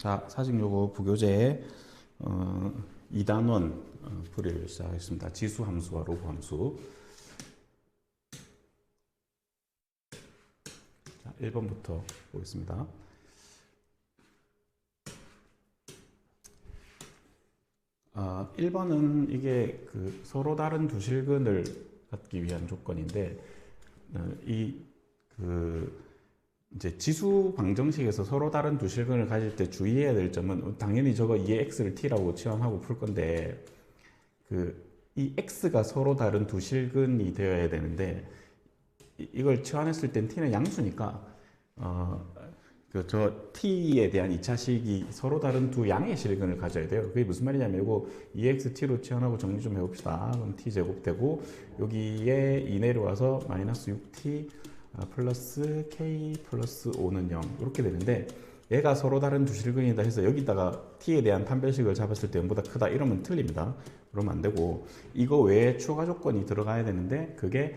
자, 사직요구 부교재 2단원 풀이를 시작하겠습니다. 지수 함수와 로그 함수. 자, 1번부터 보겠습니다. 아, 1번은 이게 서로 다른 두 실근을 갖기 위한 조건인데, 이제 지수 방정식에서 서로 다른 두 실근을 가질 때 주의해야 될 점은, 당연히 저거 2의 x를 t라고 치환하고 풀 건데, 이 x가 서로 다른 두 실근이 되어야 되는데, 이걸 치환했을 땐 t는 양수니까, 저 t에 대한 2차식이 서로 다른 두 양의 실근을 가져야 돼요. 그게 무슨 말이냐면, 이거 2xt로 치환하고 정리 좀 해봅시다. 그럼 t제곱 되고, 여기에 2 내려와서 마이너스 6t 플러스 k 플러스 5는 0 이렇게 되는데, 얘가 서로 다른 두 실근이다 해서 여기다가 t에 대한 판별식을 잡았을 때 0보다 크다 이러면 틀립니다. 그러면 안 되고, 이거 외에 추가 조건이 들어가야 되는데, 그게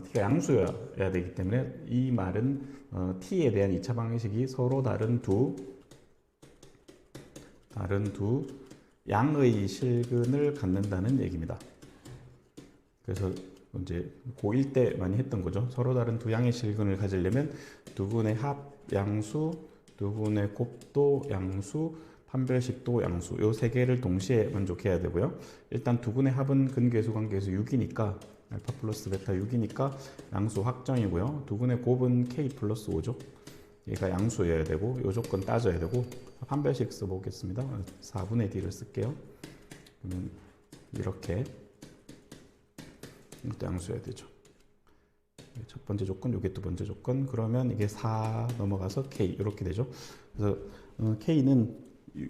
t가 양수여야 되기 때문에, 이 말은 t에 대한 2차 방정식이 서로 다른 두 양의 실근을 갖는다는 얘기입니다. 그래서 이제 고1 때 많이 했던 거죠. 서로 다른 두 양의 실근을 가지려면 두 분의 합 양수, 두 분의 곱도 양수, 판별식도 양수, 요 세 개를 동시에 만족해야 되고요. 일단 두 분의 합은 근계수 관계에서 6이니까 알파 플러스 베타 6이니까 양수 확정이고요. 두 분의 곱은 k 플러스 5죠. 얘가 양수여야 되고, 요 조건 따져야 되고, 판별식 써보겠습니다. 4분의 d를 쓸게요. 그러면 이렇게 이것도 양수여야 되죠. 첫 번째 조건, 이게 두 번째 조건. 그러면 이게 4 넘어가서 k 이렇게 되죠. 그래서 k는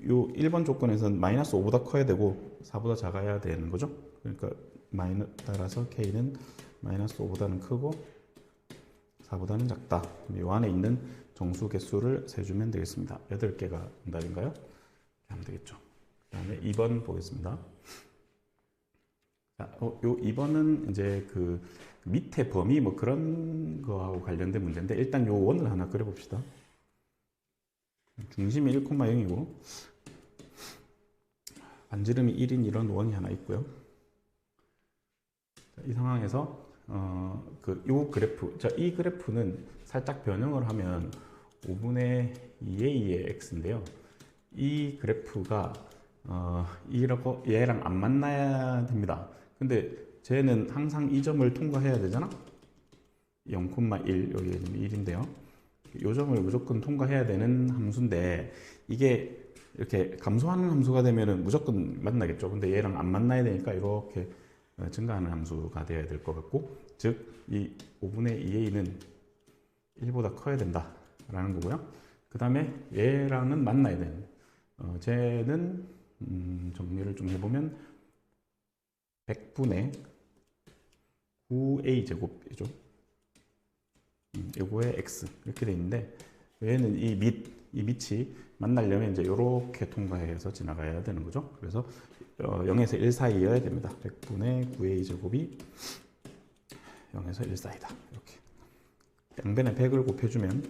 요 1번 조건에서는 마이너스 5보다 커야 되고 4보다 작아야 되는 거죠. 그러니까 따라서 k는 마이너스 5보다는 크고 4보다는 작다. 이 안에 있는 정수 개수를 세주면 되겠습니다. 8개가 정답인가요? 이렇게 하면 되겠죠. 그 다음에 2번 보겠습니다. 자, 요 2번은 이제 밑에 범위 뭐 그런 거하고 관련된 문제인데, 일단 요 원을 하나 그려봅시다. 중심이 1,0이고 반지름이 1인 이런 원이 하나 있고요. 자, 이 상황에서 요 그래프, 자, 이 그래프는 살짝 변형을 하면 5분의 2a의 x인데요. 이 그래프가 이렇게 얘랑 안 만나야 됩니다. 근데 쟤는 항상 이 점을 통과해야 되잖아. 0,1 여기 1인데요. 이 점을 무조건 통과해야 되는 함수인데, 이게 이렇게 감소하는 함수가 되면은 무조건 만나겠죠. 근데 얘랑 안 만나야 되니까 이렇게 증가하는 함수가 되어야 될 것 같고, 즉 이 5분의 2a는 1보다 커야 된다라는 거고요. 그 다음에 얘랑은 만나야 되는, 쟤는 정리를 좀 해보면 100분의 9a 제곱이죠. 요거의 x 이렇게 돼 있는데, 얘는 이 밑이 만나려면 이제 이렇게 통과해서 지나가야 되는 거죠. 그래서 0에서 1 사이여야 됩니다. 100분의 9a 제곱이 0에서 1 사이다. 이렇게 양변에 100을 곱해주면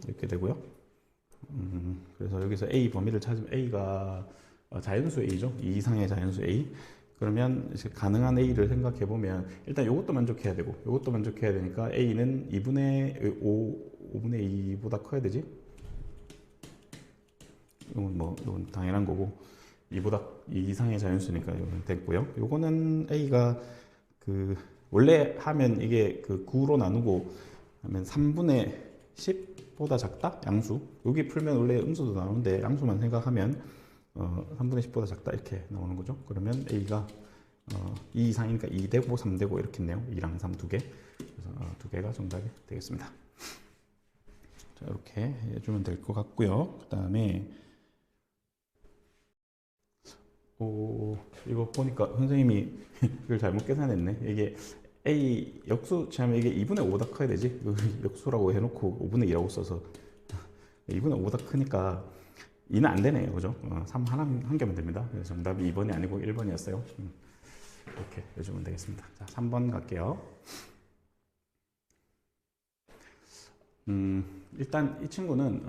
이렇게 되고요. 그래서 여기서 a 범위를 찾으면 a가 자연수 a죠. 2 이상의 자연수 a. 그러면 가능한 a를 생각해 보면, 일단 이것도 만족해야 되고 이것도 만족해야 되니까 a는 2분의 5분의 2보다 커야 되지. 이건 당연한 거고, 2 이상의 자연수니까 이건 됐고요. 이거는 a가 원래 하면 이게 9로 나누고 하면 3분의 10보다 작다? 양수. 여기 풀면 원래 음수도 나오는데 양수만 생각하면 3분의 10보다 작다 이렇게 나오는 거죠. 그러면 a가 2 이상이니까 2 되고 3 되고 이렇게 있네요. 2랑 3 두 개. 그래서 두 개가 정답이 되겠습니다. 자, 이렇게 해주면 될 것 같고요. 그 다음에 이거 보니까 선생님이 이걸 잘못 계산했네. 이게 a 역수 취하면 이게 2분의 5보다 커야 되지. 역수라고 해놓고 5분의 2라고 써서 2분의 5보다 크니까 2는 안 되네요. 그죠? 3 한 개면 됩니다. 그래서 정답이 2번이 아니고 1번이었어요. 이렇게 해주면 되겠습니다. 자, 3번 갈게요. 일단 이 친구는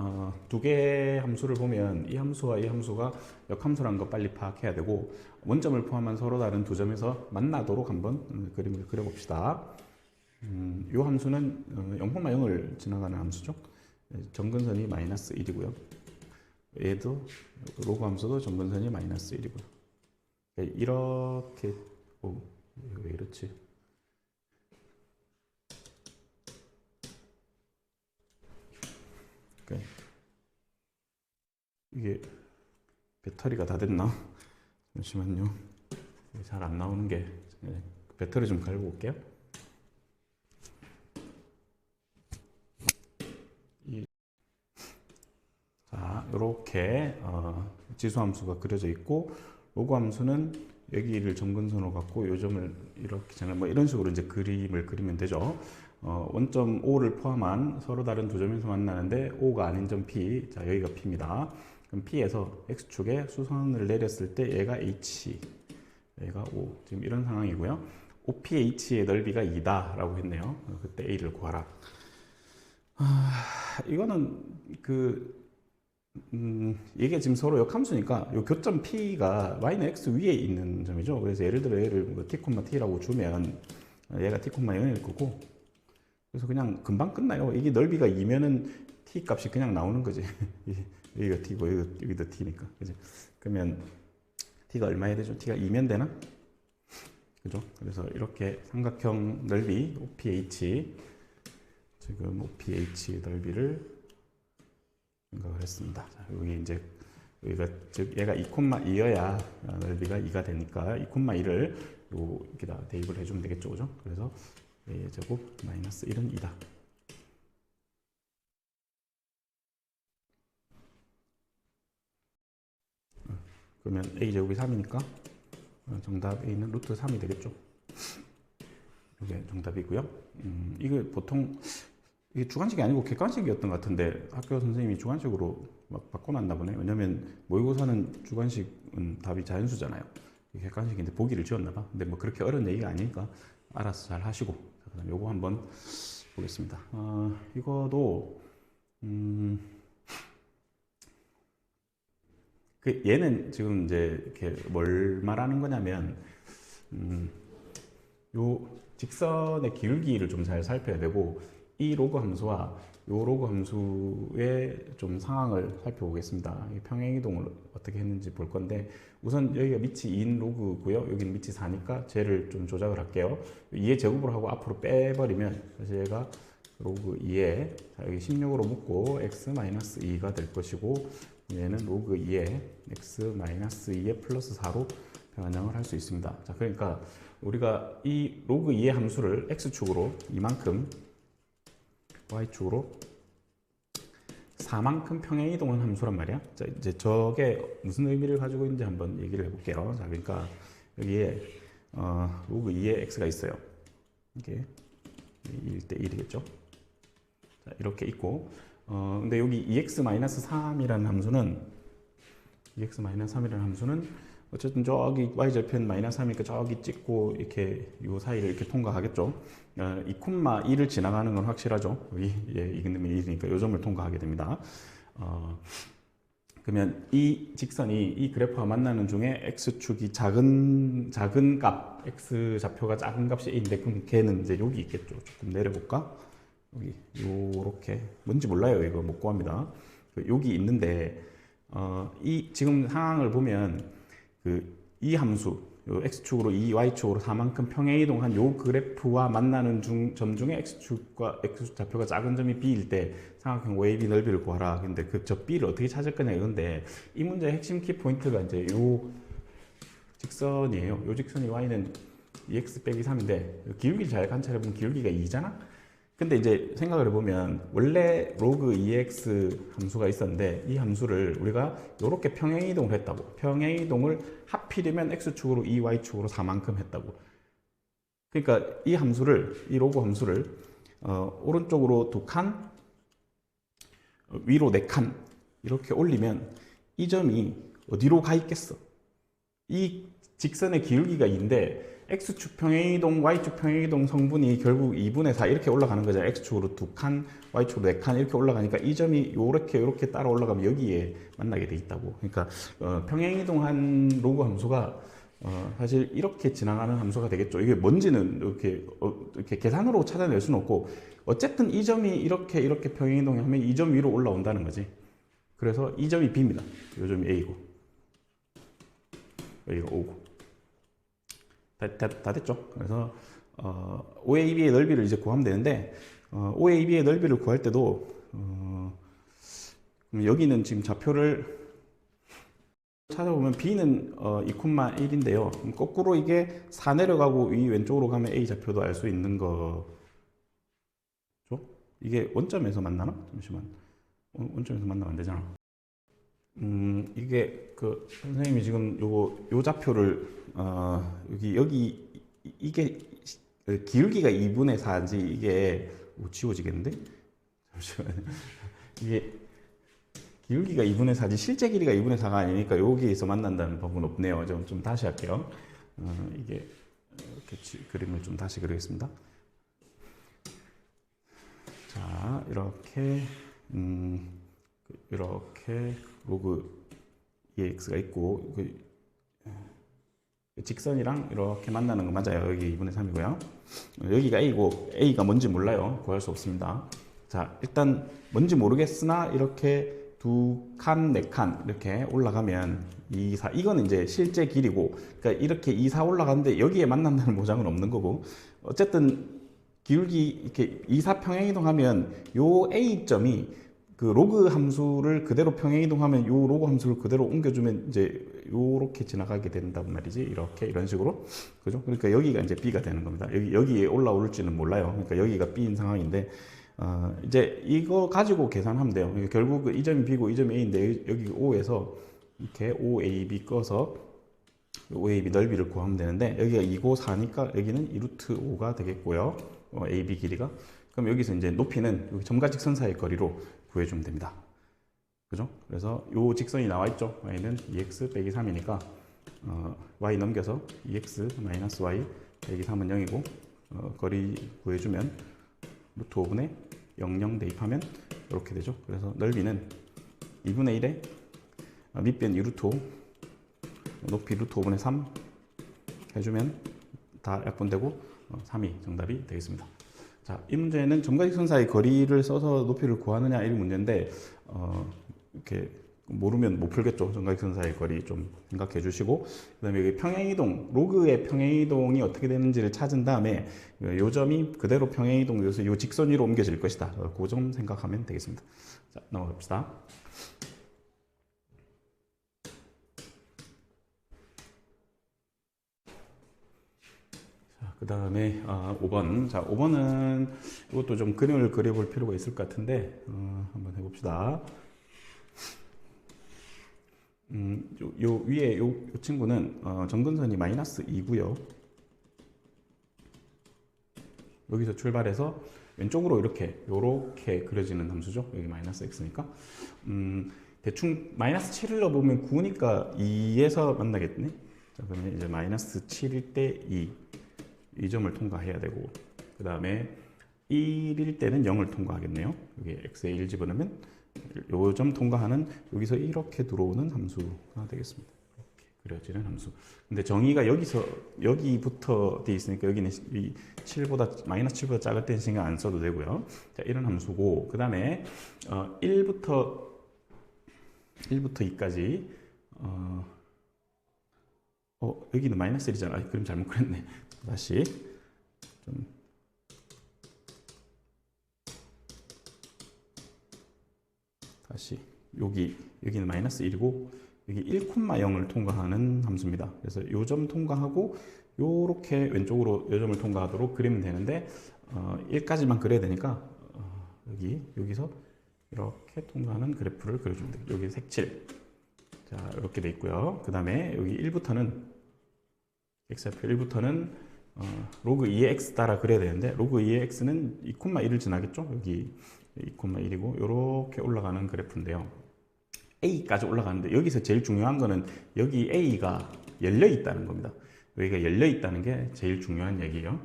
두 개의 함수를 보면 이 함수와 이 함수가 역함수라는 거 빨리 파악해야 되고, 원점을 포함한 서로 다른 두 점에서 만나도록 한번 그림을 그려봅시다. 이 함수는 0,0을 지나가는 함수죠. 점근선이 마이너스 1이고요. 얘도 로그 함수도 점근선이 마이너스 1이고요. 이렇게 왜 이렇지? 이게 배터리가 다 됐나? 잠시만요. 잘 안 나오는 게, 배터리 좀 갈고 올게요. 자, 이렇게 지수함수가 그려져 있고, 로그 함수는 여기를 점근선으로 갖고 요 점을 이렇게 뭐 이런 식으로 이제 그림을 그리면 되죠. 원점 O를 포함한 서로 다른 두 점에서 만나는데 O가 아닌 점 P, 자 여기가 P입니다. 그럼 P에서 X축에 수선을 내렸을 때 얘가 H, 얘가 O, 지금 이런 상황이고요. OPH의 넓이가 2다 라고 했네요. 그때 A를 구하라. 이거는 이게 지금 서로 역함수니까 요 교점 P가 Y는 X 위에 있는 점이죠. 그래서 예를 들어 얘를 뭐 T, T라고 주면 얘가 T, 0일 거고, 그래서 그냥 금방 끝나요. 이게 넓이가 2면은 T 값이 그냥 나오는 거지. 여기가 T고 여기도 T니까. 그지? 그러면 T가 얼마야 되죠? T가 2면 되나? 그죠? 그래서 이렇게 삼각형 넓이 OPH, 지금 OPH 넓이를 생각을 했습니다. 자, 여기 이제 여기가 즉 얘가 2,2여야 넓이가 2가 되니까 2,2를 여기다 대입을 해주면 되겠죠, 그죠? 그래서 a 제곱 마이너스 1은 2다. 그러면 a 제곱이 3이니까 정답 a는 루트 3이 되겠죠. 이게 정답이고요. 이거 보통 이게 주관식이 아니고 객관식이었던 것 같은데 학교 선생님이 주관식으로 막 바꿔놨나 보네. 왜냐면 모의고사는 주관식은 답이 자연수잖아요. 객관식인데 보기를 지웠나 봐. 근데 뭐 그렇게 어려운 얘기가 아니니까 알아서 잘 하시고, 그다음 요거 한번 보겠습니다. 이거도 얘는 지금 이제 이렇게 뭘 말하는 거냐면 요 직선의 기울기를 좀 잘 살펴야 되고, 이 로그 함수와 요 로그 함수의 좀 상황을 살펴보겠습니다. 평행이동을 어떻게 했는지 볼 건데, 우선 여기가 밑이 2인 로그고요. 여기는 밑이 4니까 쟤를 좀 조작을 할게요. 2의 제곱으로 하고 앞으로 빼버리면 다시 얘가 로그 2에, 자, 여기 16으로 묶고 x-2가 될 것이고, 얘는 로그 2에 x-2에 플러스 4로 변형을 할 수 있습니다. 자, 그러니까 우리가 이 로그 2의 함수를 x축으로 이만큼, y축으로 4만큼 평행이동한 함수란 말이야. 자, 이제 저게 무슨 의미를 가지고 있는지 한번 얘기를 해볼게요. 자, 그러니까 여기에 로그 2의 x가 있어요. 이게 1대 1이겠죠. 자, 이렇게 있고, 근데 여기 2x-3이라는 함수는, 2x-3이라는 함수는 어쨌든 저기 y절편 -3이니까 저기 찍고 이렇게 요 사이를 이렇게 통과하겠죠. 2,2를 지나가는 건 확실하죠. 여기 이근음이 1이니까 요 점을 통과하게 됩니다. 그러면 이 직선이 이 그래프와 만나는 중에 x축이 작은 값, x 좌표가 작은 값이 a인데, 그럼 걔는 이제 여기 있겠죠. 조금 내려볼까? 여기 요렇게, 뭔지 몰라요. 이거 못 구합니다. 여기 있는데 이 지금 상황을 보면 이 함수, 요 x축으로 2, y축으로 4만큼 평행이동한 요 그래프와 만나는 점 중에 x축과 x축 좌표가 작은 점이 b일 때 삼각형 wavy 넓이를 구하라. 근데 저 b를 어떻게 찾을 거냐 이건데, 이 문제의 핵심 키 포인트가 이제 요 직선이에요. 요 직선이 y는 2x 빼기 3인데 기울기를 잘 관찰해 보면 기울기가 2잖아. 근데 이제 생각을 해보면 원래 로그 2x 함수가 있었는데, 이 함수를 우리가 이렇게 평행이동을 했다고. 평행이동을 하필이면 x축으로 2, y축으로 4만큼 했다고. 그러니까 이 함수를, 이 로그 함수를 오른쪽으로 2칸, 위로 4칸 이렇게 올리면 이 점이 어디로 가 있겠어? 이 직선의 기울기가 2인데 x축 평행이동, y축 평행이동 성분이 결국 2분의 4 이렇게 올라가는 거죠. x축으로 2칸, y축으로 4칸 이렇게 올라가니까 이 점이 요렇게 따라 올라가면 여기에 만나게 돼 있다고. 그러니까 평행이동한 로그 함수가 사실 이렇게 지나가는 함수가 되겠죠. 이게 뭔지는 이렇게 계산으로 찾아낼 수는 없고 어쨌든 이 점이 이렇게 평행이동하면 이 점 위로 올라온다는 거지. 그래서 이 점이 B입니다. 이 점이 A고 여기가 O고 다 됐죠. 그래서 OAB의 넓이를 이제 구하면 되는데 OAB의 넓이를 구할 때도 여기는 지금 좌표를 찾아보면 B는 2,1인데요. 거꾸로 이게 4 내려가고 위 왼쪽으로 가면 A 좌표도 알 수 있는 거죠. 이게 원점에서 만나나? 잠시만. 원점에서 만나면 안 되잖아. 이게 선생님이 지금 요 좌표를 여기 이게 기울기가 2분의 4인지 이게 지워지겠는데? 잠시만요. 이게 기울기가 2분의 4지 실제 길이가 2분의 4가 아니니까 여기에서 만난다는 법은 없네요. 좀 다시 할게요. 이게 이렇게 그림을 좀 다시 그리겠습니다. 자, 이렇게 로그 EX가 있고 직선이랑 이렇게 만나는 거 맞아요. 여기 2분의 3이고요. 여기가 A고 A가 뭔지 몰라요. 구할 수 없습니다. 자, 일단 뭔지 모르겠으나 이렇게 2칸, 4칸 이렇게 올라가면 2, 4 이거는 이제 실제 길이고 그러니까 이렇게 2, 4 올라가는데 여기에 만난다는 보장은 없는 거고 어쨌든 기울기 이렇게 2, 4 평행이동하면 요 A점이 그 로그 함수를 그대로 평행이동하면 요 로그 함수를 그대로 옮겨주면 이제 요렇게 지나가게 된단 말이지. 이런 식으로. 그죠? 그러니까 여기가 이제 B가 되는 겁니다. 여기에 올라올지는 몰라요. 그러니까 여기가 B인 상황인데, 이제 이거 가지고 계산하면 돼요. 그러니까 결국 이 점이 B고 이 점이 A인데 여기 O에서 이렇게 OAB 꺼서 OAB 넓이를 구하면 되는데 여기가 2고 4니까 여기는 2루트 5가 되겠고요. AB 길이가. 그럼 여기서 이제 높이는 여기 점과 직선 사이의 거리로 구해주면 됩니다. 그죠? 그래서 요 직선이 나와 있죠. y는 2x 빼기 3이니까 y 넘겨서 2x 마이너스 y 빼기 3은 0이고 거리 구해주면 루트 5분의 00 대입하면 이렇게 되죠. 그래서 넓이는 2분의 1에 밑변 2루트 5 높이 루트 5분의 3 해주면 다 약분되고 3이 정답이 되겠습니다. 자, 이 문제는 점과 직선 사이 거리를 써서 높이를 구하느냐 이 문제인데 이렇게 모르면 못 풀겠죠. 점과 직선 사이 거리 좀 생각해 주시고 그다음에 여기 평행이동 로그의 평행이동이 어떻게 되는지를 찾은 다음에 요 점이 그대로 평행이동 요소 요 직선 위로 옮겨질 것이다. 그 점 생각하면 되겠습니다. 자, 넘어갑시다. 그 다음에 5번. 자, 5번은 이것도 좀 그림을 그려볼 필요가 있을 것 같은데 한번 해봅시다. 요 위에 요 친구는 점근선이 마이너스 2고요. 여기서 출발해서 왼쪽으로 요렇게 그려지는 함수죠. 여기 마이너스 x니까. 대충 마이너스 7을 넣어보면 9니까 2에서 만나겠네. 자, 그러면 이제 마이너스 7일 때 2 점을 통과해야 되고 그 다음에 1일 때는 0을 통과하겠네요. 여기 x에 1 집어넣으면 요 점 통과하는 여기서 이렇게 들어오는 함수가 되겠습니다. 이렇게 그려지는 함수. 근데 정의가 여기부터 돼 있으니까 여기는 이 7보다 마이너스 7보다 작을 때는 신경 안 써도 되고요. 자, 이런 함수고 그 다음에 1부터 2까지 여기는 마이너스 1이잖아. 그림 잘못 그렸네. 다시 좀 다시 여기는 마이너스 1이고 여기 1,0을 통과하는 함수입니다. 그래서 요 점 통과하고 요렇게 왼쪽으로 요 점을 통과하도록 그리면 되는데 1까지만 그려야 되니까 여기서 이렇게 통과하는 그래프를 그려주면 돼요. 여기 색칠. 자, 이렇게 돼 있고요. 그 다음에 여기 1부터는 x좌표 1부터는 로그 2의 x 따라 그려야 되는데 로그 2의 x는 2,1을 지나겠죠. 여기 2,1이고 이렇게 올라가는 그래프인데요. A까지 올라가는데 여기서 제일 중요한 거는 여기 A가 열려 있다는 겁니다. 여기가 열려 있다는 게 제일 중요한 얘기예요.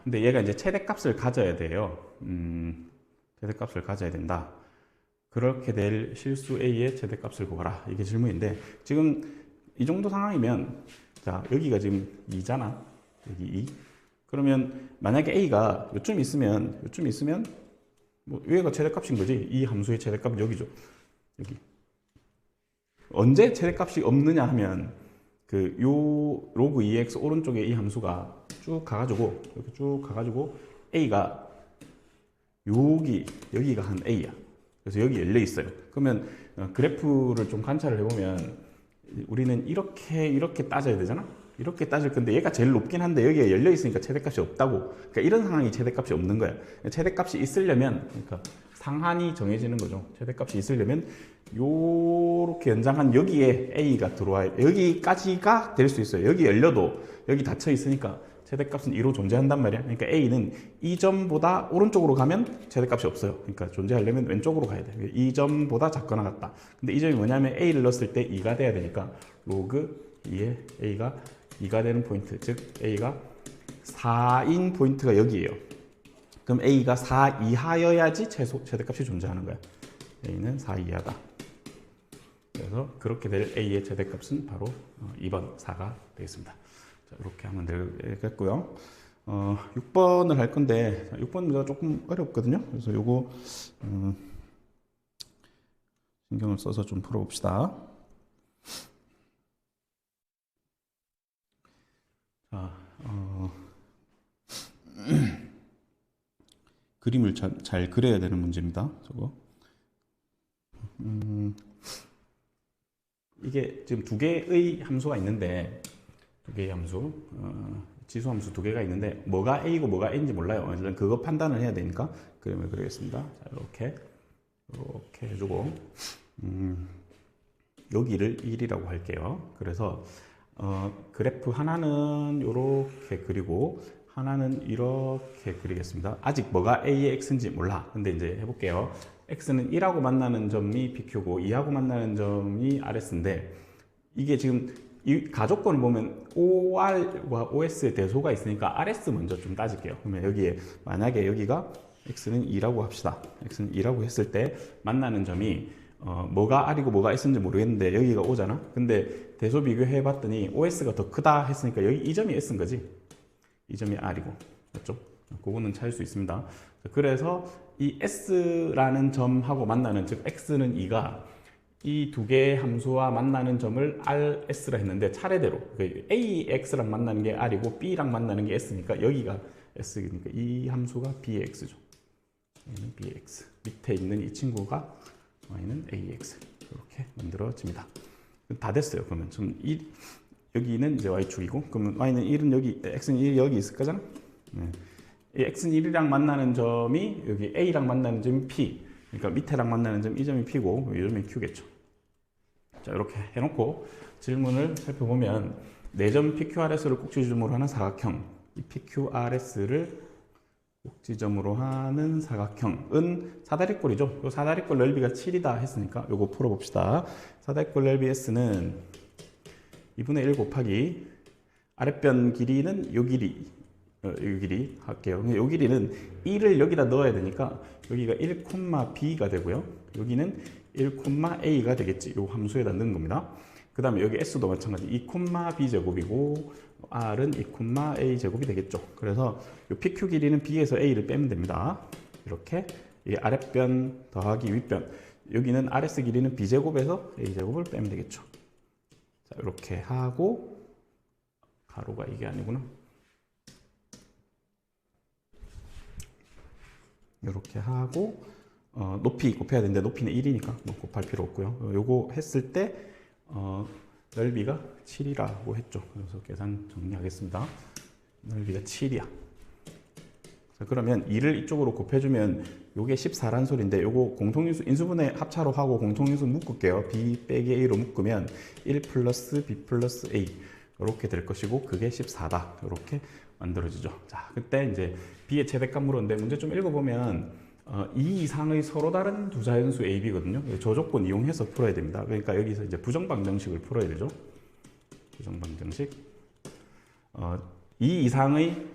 근데 얘가 이제 최대값을 가져야 돼요. 최대값을 가져야 된다. 그렇게 될 실수 A의 최대값을 구하라. 이게 질문인데, 지금 이 정도 상황이면, 자, 여기가 지금 2잖아. 여기 2. 그러면 만약에 A가 요쯤 있으면, 뭐, 여기가 최대값인 거지. 이 함수의 최대값은 여기죠. 여기. 언제 최대값이 없느냐 하면, 요 로그 2x 오른쪽에 이 함수가 쭉 가가지고, 이렇게 쭉 가가지고, A가 여기가 한 A야. 그래서 여기 열려 있어요. 그러면 그래프를 좀 관찰을 해보면 우리는 이렇게 따져야 되잖아. 이렇게 따질 건데 얘가 제일 높긴 한데 여기가 열려 있으니까 최대값이 없다고. 그러니까 이런 상황이 최대값이 없는 거야. 최대값이 있으려면, 그러니까 상한이 정해지는 거죠. 최대값이 있으려면 요렇게 연장한 여기에 A가 들어와야, 여기까지가 될 수 있어요. 여기 열려도 여기 닫혀 있으니까 최대값은 2로 존재한단 말이야. 그러니까 A는 이 점보다 오른쪽으로 가면 최대값이 없어요. 그러니까 존재하려면 왼쪽으로 가야 돼. 이 점보다 작거나 같다. 근데 이 점이 뭐냐면 A를 넣었을 때 2가 돼야 되니까 로그 2에 A가 2가 되는 포인트, 즉 A가 4인 포인트가 여기예요. 그럼 A가 4 이하여야지 최대값이 존재하는 거야. A는 4 이하다. 그래서 그렇게 될 A의 최대값은 바로 2번 4가 되겠습니다. 자, 이렇게 하면 되겠고요. 6번을 할 건데 6번 문제가 조금 어렵거든요. 그래서 요거 신경을 써서 좀 풀어봅시다. 자, 그림을 잘 그려야 되는 문제입니다. 저거. 이게 지금 두 개의 함수가 있는데, 두 개의 함수, 지수 함수 두 개가 있는데 뭐가 A고 뭐가 N지 몰라요. 일단 그거 판단을 해야 되니까 그림을 그리겠습니다. 자, 이렇게 해주고 여기를 1이라고 할게요. 그래서 그래프 하나는 이렇게 그리고 하나는 이렇게 그리겠습니다. 아직 뭐가 A의 X인지 몰라. 근데 이제 해볼게요. X는 1하고 만나는 점이 PQ고 2하고 만나는 점이 RS인데, 이게 지금 이 가족권을 보면 OR과 OS의 대소가 있으니까 RS 먼저 좀 따질게요. 그러면 여기에 만약에 여기가 X는 2라고 합시다. X는 2라고 했을 때 만나는 점이 뭐가 R이고 뭐가 S인지 모르겠는데 여기가 O잖아. 근데 대소 비교해 봤더니 OS가 더 크다 했으니까 여기 이 점이 S인 거지. 이 점이 R이고. 맞죠? 그거는 찾을 수 있습니다. 그래서 이 S라는 점하고 만나는, 즉 X는 2가 이 두 개의 함수와 만나는 점을 RS라 했는데 차례대로 AX랑 만나는 게 R이고 B랑 만나는 게 S니까 여기가 S니까 이 함수가 B의 X죠. 얘는 B의 X. 밑에 있는 이 친구가 Y는 AX. 이렇게 만들어집니다. 다 됐어요. 그러면 좀 여기는 이제 Y축이고, 그러면 Y는 1은 여기, X는 1이 여기 있을 거잖아. 네. 이 X는 1이랑 만나는 점이 여기 A랑 만나는 점이 P. 그러니까 밑에랑 만나는 점 이 점이 P고 이 점이 Q겠죠. 자, 이렇게 해놓고 질문을 살펴보면 4점 PQRS를 꼭지점으로 하는 사각형, 이 PQRS를 꼭지점으로 하는 사각형은 사다리꼴이죠. 이 사다리꼴 넓이가 7이다 했으니까 이거 풀어봅시다. 사다리꼴 넓이 S는 2분의 1 곱하기 아랫변 길이는 요 길이, 이 길이 할게요. 이 길이는 1을 여기다 넣어야 되니까 여기가 1,b가 되고요. 여기는 1,a가 되겠지. 이 함수에다 넣은 겁니다. 그 다음에 여기 s도 마찬가지 2,b 제곱이고 r은 2,a 제곱이 되겠죠. 그래서 이 pq 길이는 b에서 a를 빼면 됩니다. 이렇게 이 아랫변 더하기 윗변, 여기는 rs 길이는 b 제곱에서 a 제곱을 빼면 되겠죠. 자, 이렇게 하고 가로가 이게 아니구나. 이렇게 하고 높이 곱해야 되는데 높이는 1이니까 뭐 곱할 필요 없고요. 요거 했을 때 넓이가 7이라고 했죠. 그래서 계산 정리하겠습니다. 넓이가 7이야. 자, 그러면 2를 이쪽으로 곱해주면 요게 14란 소리인데 요거 공통인수 인수분해 합차로 하고 공통인수 묶을게요. b 빼기 a로 묶으면 1 플러스 b 플러스 a 이렇게 될 것이고 그게 14다. 이렇게 만들어지죠. 자, 그때 이제 b의 최대값 물었는데 문제 좀 읽어보면 이 이상의 서로 다른 두 자연수 a, b거든요. 저 조건 이용해서 풀어야 됩니다. 그러니까 여기서 이제 부정방정식을 풀어야 되죠. 부정방정식 2 이상의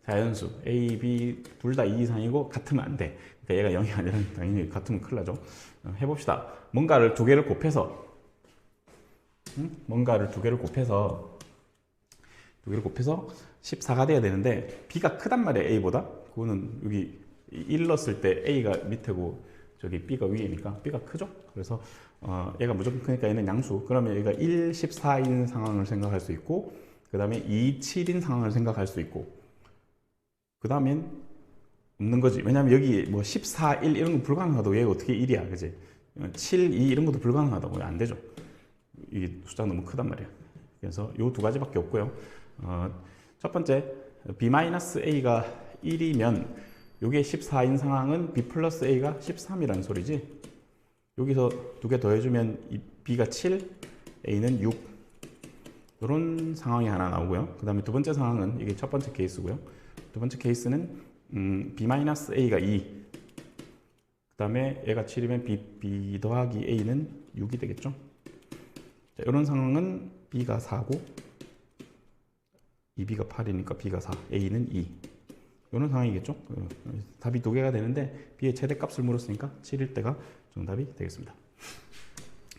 자연수 A, B 둘 다 2 이상이고 같으면 안 돼. 그러니까 얘가 0이 아니라 당연히 같으면 큰일 나죠. 해봅시다. 뭔가를 두 개를 곱해서 뭔가를 두 개를 곱해서 14가 돼야 되는데 B가 크단 말이야 A보다. 그거는 여기 1 넣었을 때 A가 밑에고 저기 B가 위에니까 B가 크죠. 그래서 얘가 무조건 크니까 얘는 양수. 그러면 얘가 1, 14인 상황을 생각할 수 있고 그 다음에 2, 7인 상황을 생각할 수 있고 그 다음엔 없는 거지. 왜냐면 여기 뭐 14, 1 이런 거 불가능하다고 얘가 어떻게 1이야, 그지? 7, 2 이런 것도 불가능하다고 안 되죠. 이게 숫자가 너무 크단 말이야. 그래서 요 두 가지밖에 없고요. 첫 번째 B-A가 1이면 요게 14인 상황은 B 플러스 A가 13이라는 소리지. 여기서 두 개 더해주면 이 B가 7, A는 6 이런 상황이 하나 나오고요. 그 다음에 두 번째 상황은 이게 첫 번째 케이스고요. 두 번째 케이스는 B-A가 2 그 다음에 얘가 7이면 B 더하기 A는 6이 되겠죠. 자, 이런 상황은 B가 4고 2B가 8이니까 B가 4, A는 2 이런 상황이겠죠. 답이 두 개가 되는데 B의 최대값을 물었으니까 7일 때가 정답이 되겠습니다.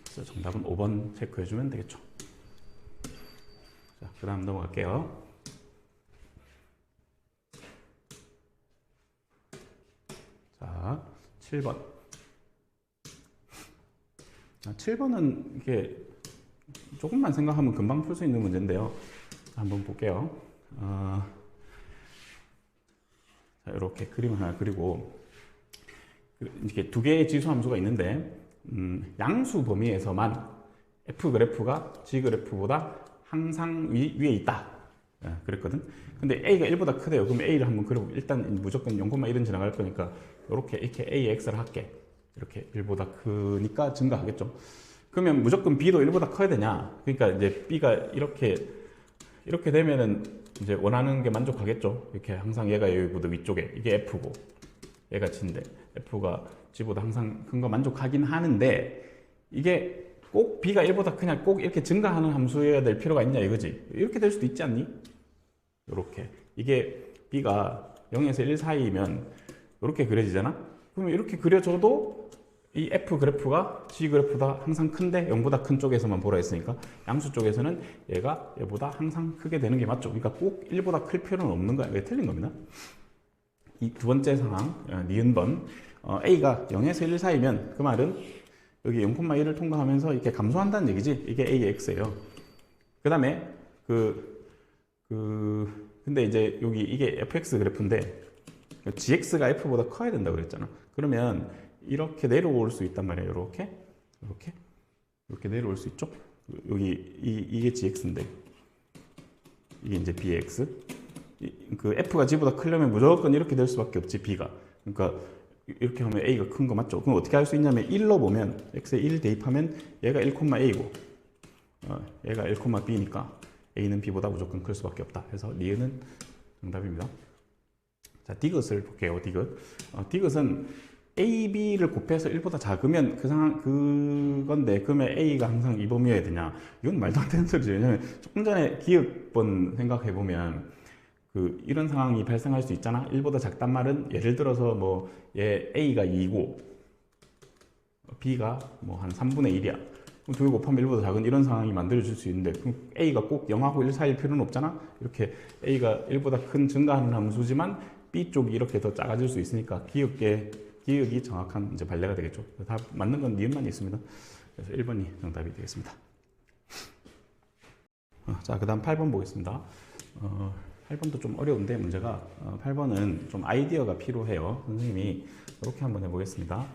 그래서 정답은 5번 체크해주면 되겠죠. 자, 그 다음 넘어갈게요. 자, 7번. 7번은 이렇게 조금만 생각하면 금방 풀 수 있는 문제인데요. 한번 볼게요. 자, 이렇게 그림을 하나 그리고 이렇게 두 개의 지수 함수가 있는데 양수 범위에서만 F 그래프가 G 그래프보다 항상 위에 있다. 그랬거든. 근데 A가 1보다 크대요. 그럼 A를 한번 그려보고 일단 무조건 0,1은 지나갈 거니까 이렇게 AX를 할게. 이렇게 1보다 크니까 증가하겠죠. 그러면 무조건 B도 1보다 커야 되냐? 그러니까 이제 B가 이렇게 되면은 이제 원하는 게 만족하겠죠. 이렇게 항상 얘가 여기보다 위쪽에 이게 F고 얘가 G인데 F가 G보다 항상 큰 거 만족하긴 하는데 이게 꼭 B가 1보다 그냥 꼭 이렇게 증가하는 함수여야 될 필요가 있냐 이거지. 이렇게 될 수도 있지 않니? 이렇게 이게 B가 0에서 1 사이면 이렇게 그려지잖아. 그러면 이렇게 그려져도 이 F 그래프가 G 그래프보다 항상 큰데 0보다 큰 쪽에서만 보라 했으니까 양수 쪽에서는 얘보다 항상 크게 되는 게 맞죠. 그러니까 꼭 1보다 클 필요는 없는 거야. 이게 틀린 겁니다. 이 두 번째 상황, 니은번 A가 0에서 1 사이면 그 말은 여기 0,1을 통과하면서 이렇게 감소한다는 얘기지. 이게 AX예요. 그 다음에 근데 이제 여기 이게 FX 그래프인데 GX가 F보다 커야 된다고 그랬잖아. 그러면 이렇게 내려올 수 있단 말이에요. 이렇게 내려올 수 있죠. 여기 이게 GX인데 이게 이제 BX. 그 F가 G보다 크려면 무조건 이렇게 될 수밖에 없지. B가. 그러니까 이렇게 하면 A가 큰 거 맞죠? 그럼 어떻게 할 수 있냐면 1로 보면 X에 1 대입하면 얘가 1,A고 얘가 1,B니까 A는 B보다 무조건 클 수밖에 없다. 그래서 리은은 정답입니다. 자, 디귿을 볼게요. 디귿은 A, B를 곱해서 1보다 작으면 그건데 그러면 A가 항상 이 범위여야 되냐? 이건 말도 안 되는 소리죠. 왜냐면 조금 전에 기억번 생각해 보면 이런 상황이 발생할 수 있잖아. 1보다 작단 말은 예를 들어서 뭐 얘 A가 2고 B가 뭐 한 3분의 1이야. 그럼 두 개 곱하면 1보다 작은 이런 상황이 만들어질 수 있는데 그럼 A가 꼭 0하고 1 사이일 필요는 없잖아. 이렇게 A가 1보다 큰 증가하는 함수지만 B 쪽이 이렇게 더 작아질 수 있으니까 기억이 정확한 이제 발레가 되겠죠. 다 맞는 건 니은만 있습니다. 그래서 1번이 정답이 되겠습니다. 자, 그 다음 8번 보겠습니다. 8번도 좀 어려운데 문제가 8번은 좀 아이디어가 필요해요. 선생님이 이렇게 한번 해보겠습니다.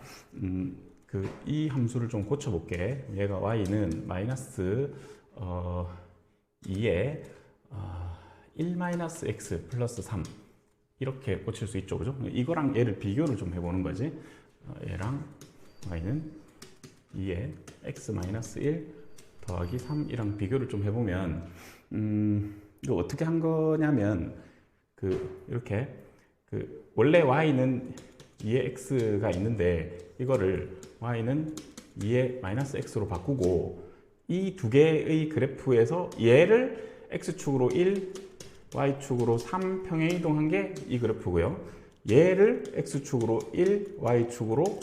이 함수를 좀 고쳐볼게. 얘가 y는 마이너스 2에 1-x 플러스 3 이렇게 고칠 수 있죠. 그죠? 이거랑 얘를 비교를 좀 해보는 거지. 얘랑 y는 2에 x-1 더하기 3이랑 비교를 좀 해보면 이거 어떻게 한 거냐면 이렇게 원래 y는 2에 x가 있는데 이거를 y는 2에 마이너스 x로 바꾸고 이 두 개의 그래프에서 얘를 x축으로 1, y축으로 3 평행 이동한 게 이 그래프고요. 얘를 x축으로 1, y축으로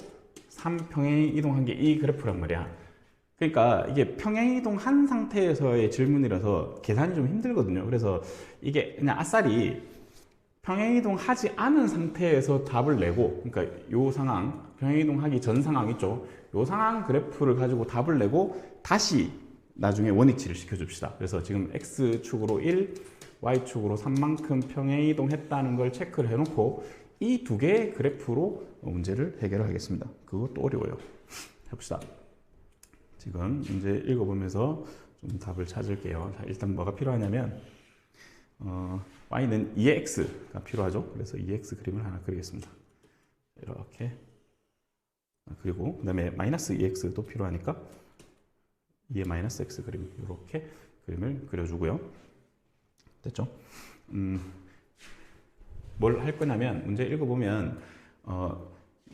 3 평행 이동한 게 이 그래프란 말이야. 그러니까 이게 평행 이동한 상태에서의 질문이라서 계산이 좀 힘들거든요. 그래서 이게 그냥 아싸리 평행 이동하지 않은 상태에서 답을 내고, 그러니까 요 상황, 평행 이동하기 전 상황 있죠. 요 상황 그래프를 가지고 답을 내고 다시 나중에 원위치를 시켜줍시다. 그래서 지금 x축으로 1, y축으로 3만큼 평행 이동했다는 걸 체크를 해놓고 이 두 개의 그래프로 문제를 해결하겠습니다. 그것도 어려워요. 해봅시다. 지금 문제 읽어보면서 좀 답을 찾을게요. 자, 일단 뭐가 필요하냐면 y는 2x가 필요하죠. 그래서 2x 그림을 하나 그리겠습니다. 이렇게. 그리고 그 다음에 마이너스 2x도 필요하니까 2의 마이너스 x 그림, 이렇게 그림을 그려주고요. 됐죠? 뭘 할 거냐면 문제 읽어보면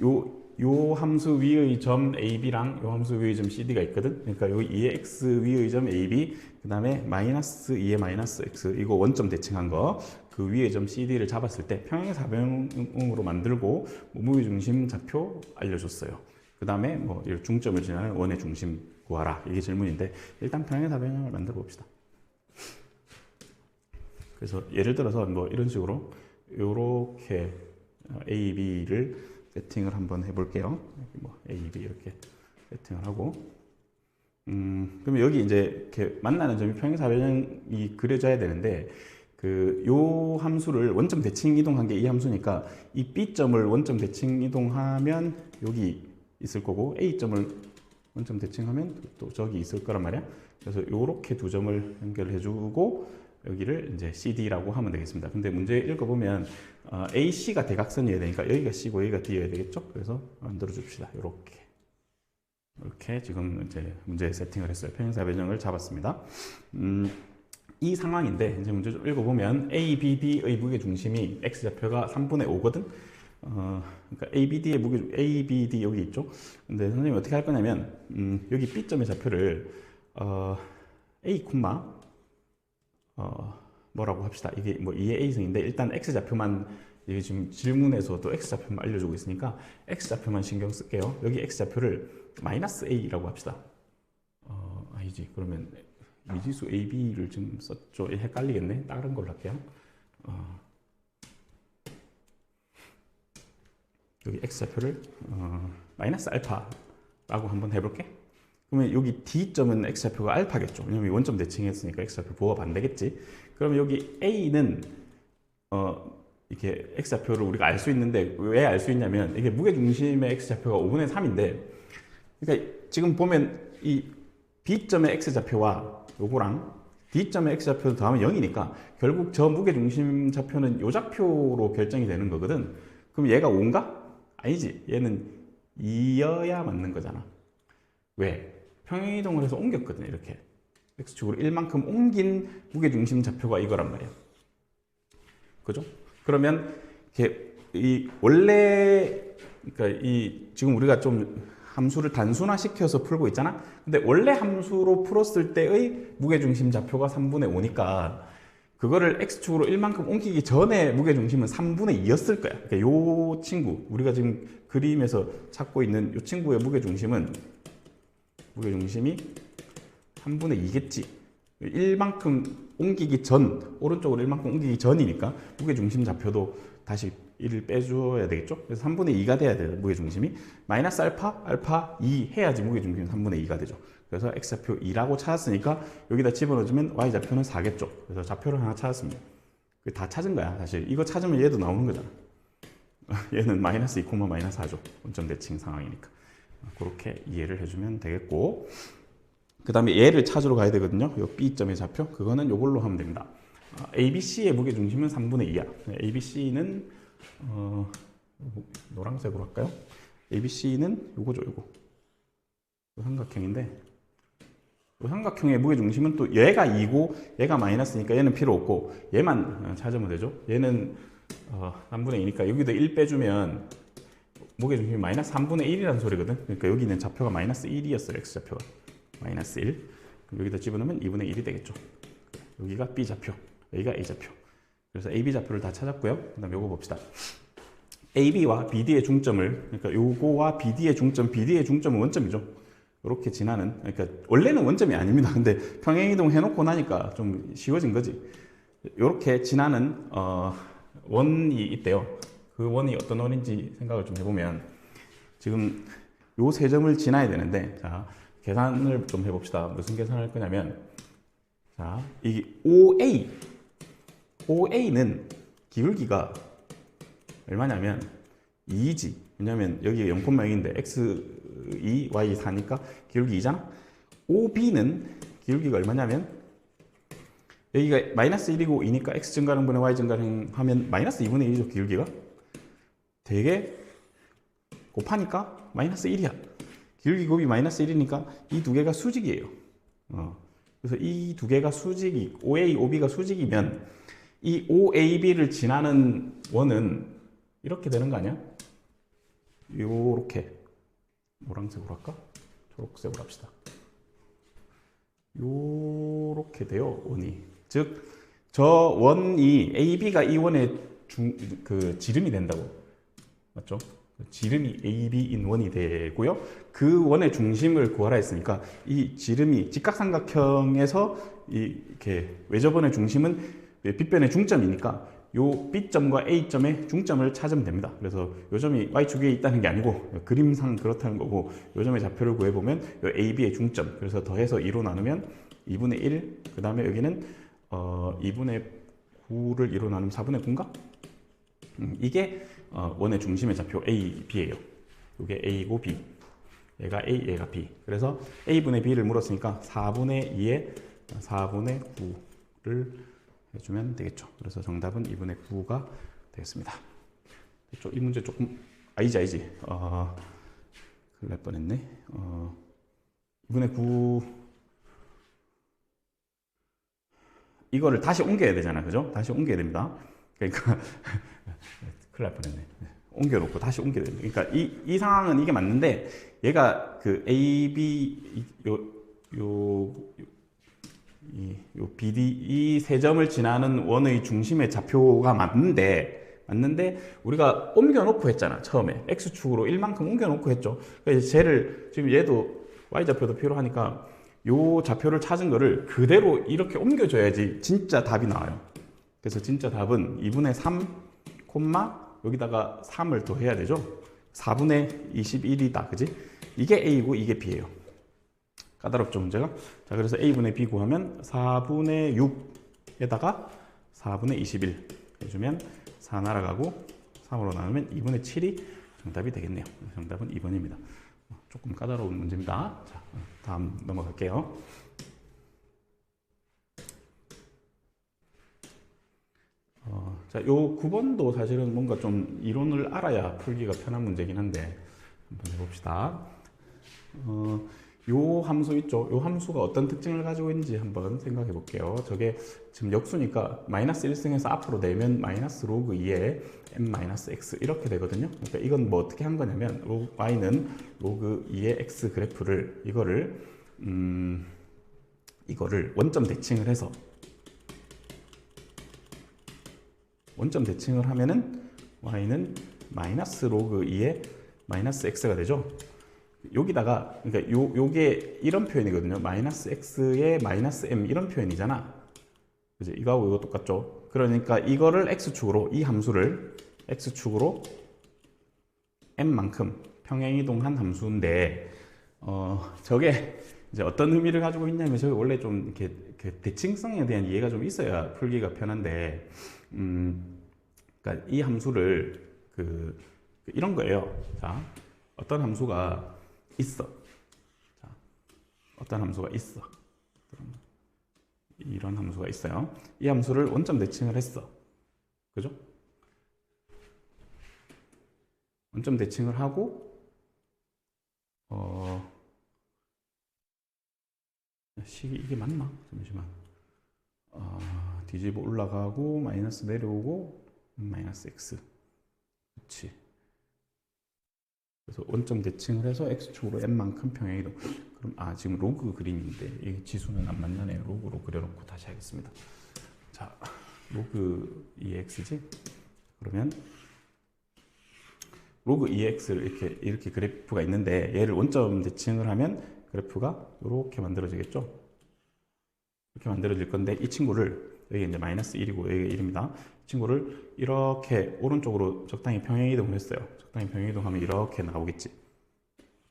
요 함수 위의 점 AB랑 요 함수 위의 점 CD가 있거든. 그러니까 여기 2의 x 위의 점 AB, 그 다음에 마이너스 2의 마이너스 x, 이거 원점 대칭한 거, 그 위의 점 CD를 잡았을 때 평행사변으로 만들고 무게중심 좌표 알려줬어요. 그 다음에 뭐 중점을 지나는 원의 중심 구하라, 이게 질문인데 일단 평행사변형을 만들어 봅시다. 그래서 예를 들어서 뭐 이런 식으로 요렇게 A, B를 세팅을 한번 해볼게요. 뭐 A, B 이렇게 세팅을 하고, 그러면 여기 이제 이렇게 만나는 점이 평행사변형이 그려져야 되는데, 요 함수를 원점 대칭 이동한 게 이 함수니까 이 B점을 원점 대칭 이동하면 여기 있을 거고, A점을 원점 대칭하면 또 저기 있을 거란 말이야. 그래서 요렇게 두 점을 연결해주고 여기를 이제 CD라고 하면 되겠습니다. 근데 문제 읽어보면 AC가 대각선이어야 되니까 여기가 C고 여기가 D여야 되겠죠? 그래서 만들어 줍시다. 이렇게 지금 이제 문제 세팅을 했어요. 평행사변형을 잡았습니다. 이 상황인데 이제 문제 좀 읽어보면 ABD의 무게중심이 X좌표가 3분의 5거든? 그러니까 ABD의 ABD 여기 있죠? 근데 선생님이 어떻게 할 거냐면 여기 B점의 좌표를 A, 뭐라고 합시다. 이게 뭐 2의 A승인데 일단 X좌표만, 이게 지금 질문에서도 X좌표만 알려주고 있으니까 X좌표만 신경 쓸게요. 여기 X좌표를 마이너스 A라고 합시다. 아니지. 그러면 미지수 AB를 지금 썼죠. 헷갈리겠네. 다른 걸로 할게요. 여기 X좌표를 마이너스 알파라고 한번 해볼게. 그러면 여기 D점은 X좌표가 알파겠죠. 왜냐면 원점 대칭했으니까 X좌표 보호가 안 되겠지. 그러면 여기 A는 이렇게 X좌표를 우리가 알 수 있는데, 왜 알 수 있냐면 이게 무게중심의 X좌표가 5분의 3인데, 그러니까 지금 보면 이 B점의 X좌표와 요거랑 D점의 X좌표를 더하면 0이니까 결국 저 무게중심 좌표는 요 좌표로 결정이 되는 거거든. 그럼 얘가 5인가? 아니지. 얘는 2여야 맞는 거잖아. 왜? 평행이동을 해서 옮겼거든. 이렇게 X축으로 1만큼 옮긴 무게중심 좌표가 이거란 말이야. 그죠? 그러면 이렇게 원래, 그러니까 지금 우리가 좀 함수를 단순화 시켜서 풀고 있잖아. 근데 원래 함수로 풀었을 때의 무게중심 좌표가 3분의 5니까 그거를 X축으로 1만큼 옮기기 전에 무게중심은 3분의 2였을 거야. 그러니까 요 친구, 우리가 지금 그림에서 찾고 있는 요 친구의 무게중심이 3분의 2겠지. 1만큼 옮기기 전, 오른쪽으로 1만큼 옮기기 전이니까 무게중심 좌표도 다시 1을 빼줘야 되겠죠. 그래서 3분의 2가 돼야 돼요. 무게중심이 마이너스 알파 2 해야지 무게중심이 3분의 2가 되죠. 그래서 X좌표 2라고 찾았으니까 여기다 집어넣어주면 Y좌표는 4겠죠. 그래서 좌표를 하나 찾았습니다. 다 찾은 거야. 사실 이거 찾으면 얘도 나오는 거잖아. 얘는 마이너스 2, 마이너스 4죠. 원점 대칭 상황이니까. 그렇게 이해를 해주면 되겠고, 그 다음에 얘를 찾으러 가야 되거든요. 이 B점의 좌표, 그거는 이걸로 하면 됩니다. ABC의 무게중심은 3분의 2야. ABC는 노란색으로 할까요? ABC는 요거죠. 요거 삼각형인데, 이 삼각형의 무게중심은 또 얘가 2고 얘가 마이너스니까 얘는 필요 없고 얘만 찾으면 되죠. 얘는 3분의 2니까 여기도 1 빼주면 무게중심이 마이너스 3분의 1이라는 소리거든. 그러니까 여기 있는 좌표가 마이너스 1이었어요. X좌표가 마이너스 1. 그럼 여기다 집어넣으면 2분의 1이 되겠죠. 여기가 B좌표, 여기가 A좌표. 그래서 AB 좌표를 다 찾았고요. 그 다음에 요거 봅시다. AB와 BD의 중점을, 그러니까 요거와 BD의 중점, BD의 중점은 원점이죠. 이렇게 지나는, 그러니까 원래는 원점이 아닙니다. 근데 평행이동 해놓고 나니까 좀 쉬워진 거지. 이렇게 지나는 원이 있대요. 그 원이 어떤 원인지 생각을 좀 해보면 지금 요 세 점을 지나야 되는데, 자 계산을 좀 해봅시다. 무슨 계산을 할 거냐면, 자 이 OA는 기울기가 얼마냐면 2지. 왜냐면 여기 0,0인데 x2, y4니까 기울기 2잖아. OB는 기울기가 얼마냐면 여기가 마이너스 1이고 2니까 x 증가량분의 y 증가량 하면 마이너스 2분의 1이죠. 기울기가 되게 곱하니까 마이너스 1이야. 기울기 곱이 마이너스 1이니까 이 두 개가 수직이에요. 그래서 이 두 개가 수직이, OA, OB가 수직이면 이 OAB를 지나는 원은 이렇게 되는 거 아니야? 요렇게 노란색으로 할까? 초록색으로 합시다. 요렇게 돼요, 원이. 즉, 저 원이 AB가 이 원의 지름이 된다고. 맞죠? 지름이 AB인 원이 되고요. 그 원의 중심을 구하라 했으니까 이 지름이 직각삼각형에서 이렇게 외접원의 중심은 빗변의 중점이니까 요 B점과 A점의 중점을 찾으면 됩니다. 그래서 요 점이 Y축에 있다는 게 아니고 그림상 그렇다는 거고, 요 점의 좌표를 구해보면 요 AB의 중점, 그래서 더해서 2로 나누면 2분의 1, 그 다음에 여기는 2분의 9를 2로 나누면 4분의 9인가? 이게 원의 중심의 좌표 A, B예요. 이게 A고 B. 얘가 A, 얘가 B. 그래서 A분의 B를 물었으니까 4분의 2에 4분의 9를 해주면 되겠죠. 그래서 정답은 2분의 9가 되겠습니다. 이 문제 조금 아니지. 큰일 날 뻔했네. 2분의 9 이거를 다시 옮겨야 되잖아, 그죠? 다시 옮겨야 됩니다. 그러니까 큰일 날 뻔했네. 옮겨놓고 다시 옮겨야 됩니다. 그러니까 이 상황은 이게 맞는데, 얘가 그 A, B 요 BD 이 세 점을 지나는 원의 중심의 좌표가 맞는데 우리가 옮겨놓고 했잖아. 처음에 x축으로 1만큼 옮겨놓고 했죠. 그래서 쟤를 지금 얘도 y좌표도 필요하니까 요 좌표를 찾은 거를 그대로 이렇게 옮겨줘야지 진짜 답이 나와요. 그래서 진짜 답은 2분의 3, 여기다가 3을 더 해야 되죠. 4분의 21이다. 그지? 이게 A고 이게 B예요. 까다롭죠, 문제가? 자, 그래서 A분의 B 구하면 4분의 6에다가 4분의 21 해주면 4 날아가고 3으로 나누면 2분의 7이 정답이 되겠네요. 정답은 2번입니다. 조금 까다로운 문제입니다. 자, 다음 넘어갈게요. 자, 요 9번도 사실은 뭔가 좀 이론을 알아야 풀기가 편한 문제긴 한데 한번 해봅시다. 요 함수 있죠? 요 함수가 어떤 특징을 가지고 있는지 한번 생각해 볼게요. 저게 지금 역수니까 마이너스 1승에서 앞으로 내면 마이너스 로그 2에 m-x 이렇게 되거든요. 그러니까 이건 뭐 어떻게 한 거냐면 y는 로그 2의 x 그래프를 이거를 원점 대칭을 해서 하면은 y는 마이너스 로그 2의 마이너스 x가 되죠. 여기다가 그러니까 요게 이런 표현이거든요. 마이너스 x의 마이너스 m 이런 표현이잖아. 그죠? 이거하고 이거 똑같죠. 그러니까 이거를 x축으로, 이 함수를 x축으로 m만큼 평행이동한 함수인데 저게 이제 어떤 의미를 가지고 있냐면, 저게 원래 좀 이렇게 대칭성에 대한 이해가 좀 있어야 풀기가 편한데, 그러니까 이 함수를 이런 거예요. 자, 어떤 함수가 있어. 자, 어떤 함수가 있어. 이런 함수가 있어요. 이 함수를 원점 대칭을 했어. 그죠? 원점 대칭을 하고 식이 이게 맞나? 잠시만. 뒤집어 올라가고 마이너스 내려오고 마이너스 x. 그렇지. 그래서 원점 대칭을 해서 x축으로 n만큼 평행이동. 그럼 지금 로그 그림인데 이 지수는 안 맞나네요. 로그로 그려놓고 다시 하겠습니다. 자, 로그 EX지? 그러면 로그 EX를 이렇게 그래프가 있는데 얘를 원점 대칭을 하면 그래프가 이렇게 만들어지겠죠? 이렇게 만들어질 건데 이 친구를 여기 이제 마이너스 1이고 여기 1입니다. 이 친구를 이렇게 오른쪽으로 적당히 평행 이동을 했어요. 적당히 평행 이동하면 이렇게 나오겠지.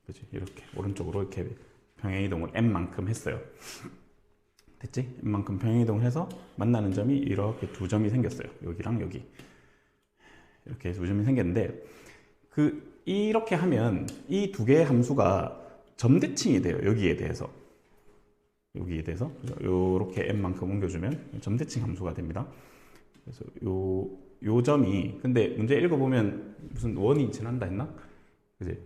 그치? 이렇게 오른쪽으로 이렇게 평행 이동을 n만큼 했어요. 됐지? n만큼 평행 이동을 해서 만나는 점이 이렇게 두 점이 생겼어요. 여기랑 여기. 이렇게 두 점이 생겼는데 이렇게 하면 이 두 개의 함수가 점대칭이 돼요. 여기에 대해서 이렇게 n만큼 옮겨주면 점대칭 함수가 됩니다. 그래서 요 점이 근데 문제 읽어보면 무슨 원이 지난다 했나? 그지?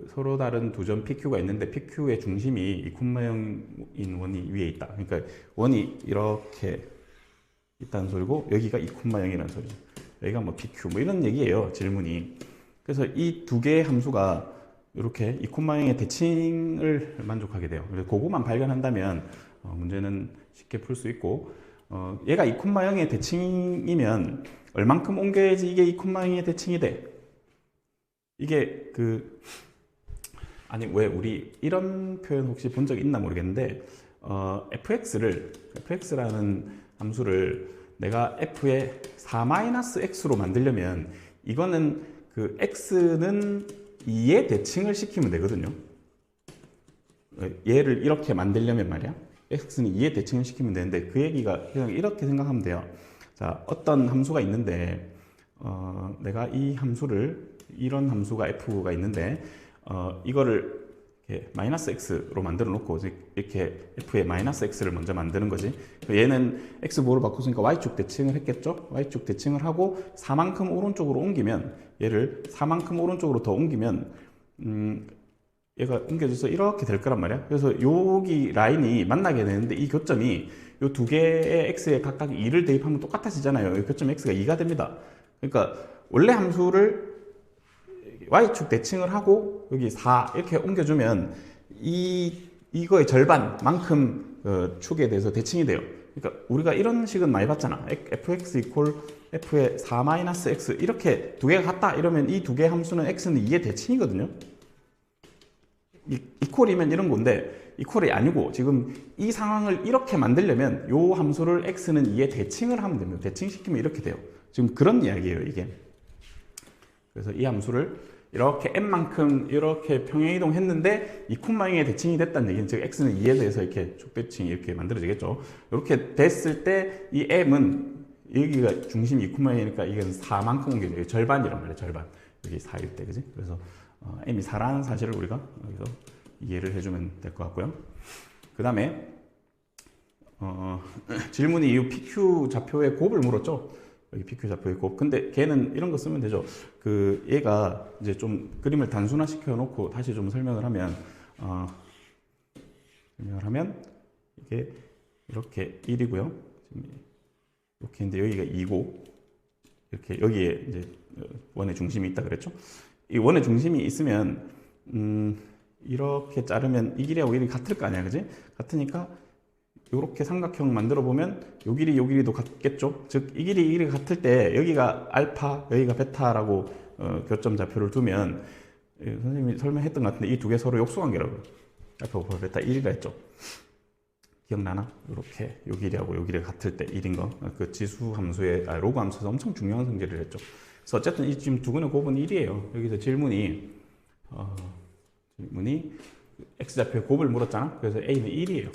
서로 다른 두 점 PQ가 있는데 PQ의 중심이 이 콤마형인 원이 위에 있다. 그러니까 원이 이렇게 있다는 소리고 여기가 이 콤마형이라는 소리죠. 여기가 뭐 PQ 뭐 이런 얘기예요. 질문이. 그래서 이 두 개의 함수가 이렇게 이 콤마형의 대칭을 만족하게 돼요. 그래서 그거만 발견한다면 문제는 쉽게 풀 수 있고 얘가 이 콤마형의 대칭이면 얼만큼 옮겨야지 이게 이 콤마형의 대칭이 돼? 이게 아니 왜 우리 이런 표현 혹시 본 적 있나 모르겠는데 fx라는 함수를 내가 f의 4-x로 만들려면 이거는 x는 2의 대칭을 시키면 되거든요. 얘를 이렇게 만들려면 말이야. x는 2의 대칭을 시키면 되는데 그 얘기가 그냥 이렇게 생각하면 돼요. 자, 어떤 함수가 있는데 내가 이 함수를 이런 함수가 f가 있는데 이거를 이렇게 마이너스 x로 만들어 놓고 이렇게 f의 마이너스 x를 먼저 만드는 거지. 얘는 x모를 바꿨으니까 y축 대칭을 했겠죠. y축 대칭을 하고 4만큼 오른쪽으로 옮기면 얘를 4만큼 오른쪽으로 더 옮기면 얘가 옮겨져서 이렇게 될 거란 말이야. 그래서 여기 라인이 만나게 되는데 이 교점이 이 두 개의 x에 각각 2를 대입하면 똑같아지잖아요. 이 교점 x가 2가 됩니다. 그러니까 원래 함수를 y축 대칭을 하고 여기 4 이렇게 옮겨주면 이거의 절반만큼 축에 대해서 대칭이 돼요. 그러니까 우리가 이런 식은 많이 봤잖아. fx 이퀄 f의 4-x 이렇게 두 개가 같다 이러면 이 두 개의 함수는 x는 2의 대칭이거든요. 이퀄이면 이런 건데 이퀄이 아니고 지금 이 상황을 이렇게 만들려면 이 함수를 x는 2의 대칭을 하면 됩니다. 대칭시키면 이렇게 돼요. 지금 그런 이야기예요, 이게. 그래서 이 함수를 이렇게 n만큼 이렇게 평행이동 했는데 이 콤마형의 대칭이 됐다는 얘기는 즉 x는 2에 대해서 이렇게 족대칭이 이렇게 만들어지겠죠. 이렇게 됐을 때 이 m은 여기가 중심이 이 콤마형이니까 이건 4만큼 옮겨져요. 절반이란 말이에요. 절반. 여기 4일 때, 그지? 그래서 m이 4라는 사실을 우리가 여기서 이해를 해주면 될 것 같고요. 그 다음에 질문이 이 PQ 좌표의 곱을 물었죠. 여기 PQ 좌표의 곱. 근데 걔는 이런 거 쓰면 되죠. 얘가 이제 좀 그림을 단순화 시켜 놓고 다시 좀 설명을 하면 이게 이렇게 1이고요. 이렇게 있는데 여기가 2고 이렇게 여기에 이제 원의 중심이 있다 그랬죠. 이 원의 중심이 있으면 이렇게 자르면 이 길이하고 이 길이 같을 거 아니야, 그지? 같으니까 이렇게 삼각형 만들어 보면 요 길이도 같겠죠. 즉 이 길이 같을 때 여기가 알파, 여기가 베타라고 교점 좌표를 두면 선생님이 설명했던 것 같은데 이 두 개 서로 역수관계라고. 알파, 베타 1이라 했죠. 기억나나? 이렇게 요 길이하고 요 길이가 같을 때 1인 거. 그 지수 함수의 로그 함수에서 엄청 중요한 성질을 했죠. 그래서 어쨌든 이 지금 두 근의 곱은 1이에요. 여기서 질문이 x좌표의 곱을 물었잖아. 그래서 a는 1이에요.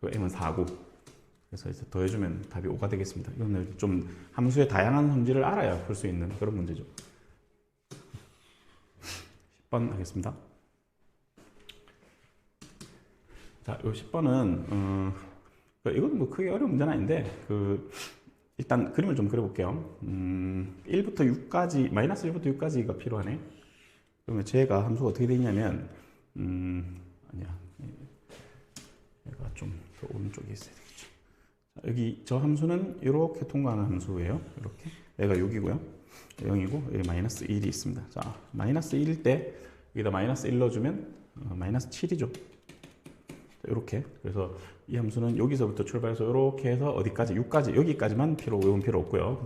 m은 4고. 그래서 이제 더해주면 답이 5가 되겠습니다. 이거는 좀 함수의 다양한 성질을 알아야 풀 수 있는 그런 문제죠. 10번 하겠습니다. 자, 요 10번은 이건 뭐 크게 어려운 문제는 아닌데 일단 그림을 좀 그려볼게요. 1부터 6까지 마이너스 1부터 6까지가 필요하네. 그러면 제가 함수가 어떻게 되냐면 아니야. 얘가 좀 더 오른쪽에 있어야 되겠죠. 자, 여기 저 함수는 이렇게 통과하는 함수예요. 이렇게 얘가 6이고요. 0이고 여기 마이너스 1이 있습니다. 자, 마이너스 1일 때 여기다 마이너스 1 넣어주면 마이너스 7이죠. 이렇게. 그래서 이 함수는 여기서부터 출발해서 이렇게 해서 어디까지? 6까지, 여기까지만 외우면 필요 없고요.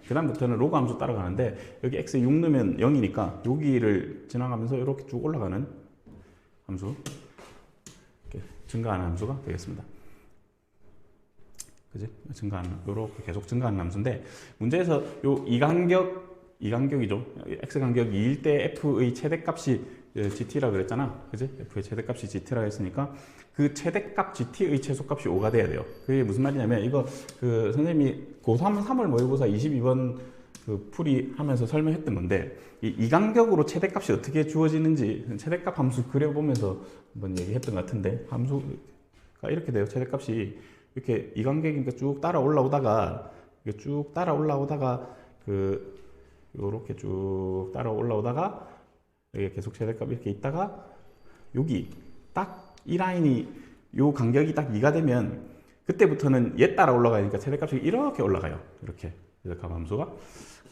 그 다음부터는 로그 함수 따라가는데, 여기 x에 6 넣으면 0이니까 여기를 지나가면서 이렇게 쭉 올라가는 함수, 이렇게 증가하는 함수가 되겠습니다. 그지? 증가하는, 이렇게 계속 증가하는 함수인데, 문제에서 요 이간격이죠. x 간격 2일 때 f의 최대값이 gt라 그랬잖아. 그지? f의 최대값이 gt라 했으니까 그 최대값 gt의 최소값이 5가 돼야 돼요. 그게 무슨 말이냐면, 이거 선생님이 고3 3월 모의고사 22번 풀이 하면서 설명했던 건데, 이 이간격으로 최대값이 어떻게 주어지는지 최대값 함수 그려보면서 한번 얘기했던 것 같은데, 함수가 이렇게 돼요. 최대값이 이렇게 이간격이니까 쭉 따라 올라오다가 요렇게 쭉 따라 올라오다가 여기 계속 최대값 이렇게 있다가 여기 딱 이 라인이 요 간격이 딱 2가 되면 그때부터는 얘 따라 올라가니까 최대값이 이렇게 올라가요. 이렇게 최대값 함수가.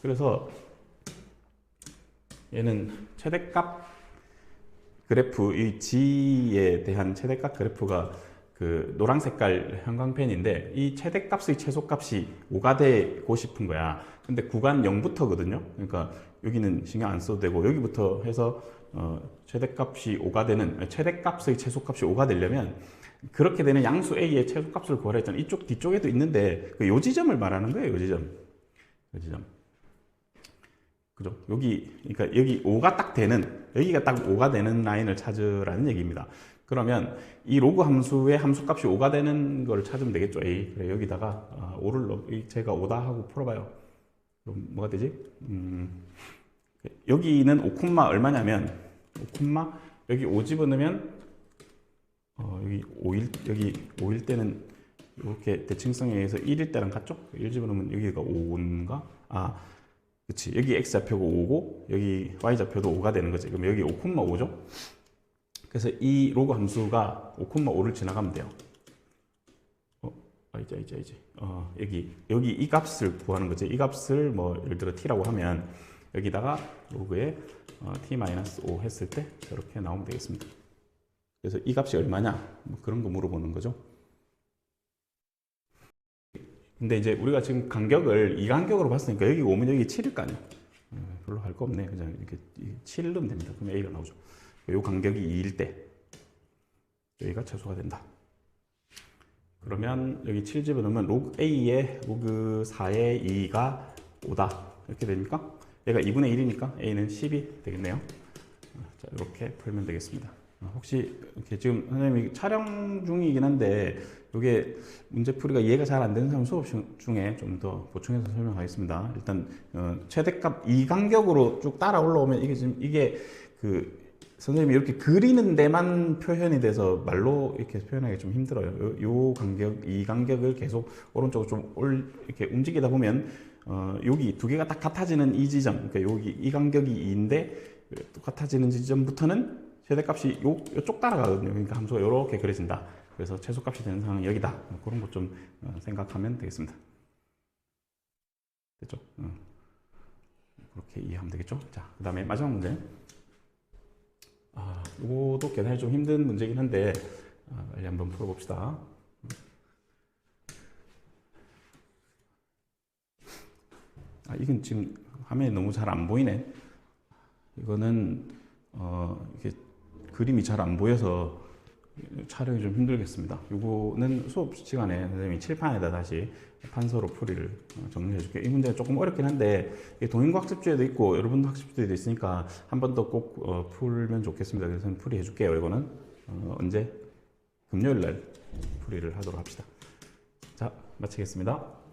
그래서 얘는 최대값 그래프, 이 g에 대한 최대값 그래프가 그 노란 색깔 형광펜인데, 이 최대값의 최소값이 5가 되고 싶은 거야. 근데 구간 0부터거든요. 그러니까 여기는 신경 안 써도 되고, 여기부터 해서 최대값이 5가 되는, 최대값의 최소값이 5가 되려면 그렇게 되는 양수 A의 최소값을 구하라 했잖아요. 이쪽 뒤쪽에도 있는데 요 지점을 말하는 거예요. 요 지점. 그죠? 그러니까 여기 5가 딱 되는, 여기가 딱 5가 되는 라인을 찾으라는 얘기입니다. 그러면 이 로그 함수의 함수값이 5가 되는 걸 찾으면 되겠죠. A. 그래, 여기다가 5를 제가 5다 하고 풀어봐요. 그럼 뭐가 되지? 여기는 5, 얼마냐면 5, 여기 5 집어넣으면 여기 5일 때는 이렇게 대칭성에 의해서 1일 때랑 같죠? 1 집어넣으면 여기가 5인가? 그치. 여기 x좌표가 5고 여기 y좌표도 5가 되는 거지. 그럼 여기 5,5죠? 그래서 이 로그 함수가 5,5를 지나가면 돼요. 이제 여기 이 값을 구하는 거지. 이 값을 뭐 예를 들어 t라고 하면 여기다가 로그에 t-5 했을 때 이렇게 나오면 되겠습니다. 그래서 이 값이 얼마냐? 뭐 그런 거 물어보는 거죠. 근데 이제 우리가 지금 간격을 이간격으로 봤으니까 여기 오면 여기 7일 거 아니야. 별로 할 거 없네. 그냥 이렇게 7 넣으면 됩니다. 그럼 A가 나오죠. 요 간격이 2일 때 여기가 최소가 된다. 그러면 여기 7 집어넣으면 로그 A에 로그 4의 2가 5다. 이렇게 됩니까? 얘가 2분의 1이니까 A는 10이 되겠네요. 자, 이렇게 풀면 되겠습니다. 혹시 이렇게 지금 선생님이 촬영 중이긴 한데 이게 문제풀이가 이해가 잘 안 되는 사람 수업 중에 좀 더 보충해서 설명하겠습니다. 일단 최대값 이간격으로 쭉 따라 올라오면 이게 그 선생님이 이렇게 그리는 데만 표현이 돼서 말로 이렇게 표현하기 좀 힘들어요. 요 간격, 이 간격을 계속 오른쪽으로 좀 이렇게 움직이다 보면 여기 두 개가 딱 같아지는 이 지점, 그러니까 여기 이 간격이 2인데 똑같아지는 지점부터는 최대값이 요쪽 따라가거든요. 그러니까 함수가 이렇게 그려진다. 그래서 최소값이 되는 상황은 여기다. 그런 것 좀 생각하면 되겠습니다. 됐죠? 그렇게 이해하면 되겠죠? 자, 그 다음에 마지막 문제. 이것도 계산이 좀 힘든 문제긴 한데 빨리 한번 풀어봅시다. 이건 지금 화면이 너무 잘 안 보이네. 이거는 이렇게 그림이 잘 안 보여서 촬영이 좀 힘들겠습니다. 이거는 수업 시간에 선생님이 칠판에다 다시 판서로 풀이를 정리해 줄게요. 이 문제가 조금 어렵긴 한데 동인고 학습지에도 있고 여러분도 학습지에도 있으니까 한 번 더 꼭 풀면 좋겠습니다. 그래서 풀이해 줄게요. 이거는 언제? 금요일 날 풀이를 하도록 합시다. 자, 마치겠습니다.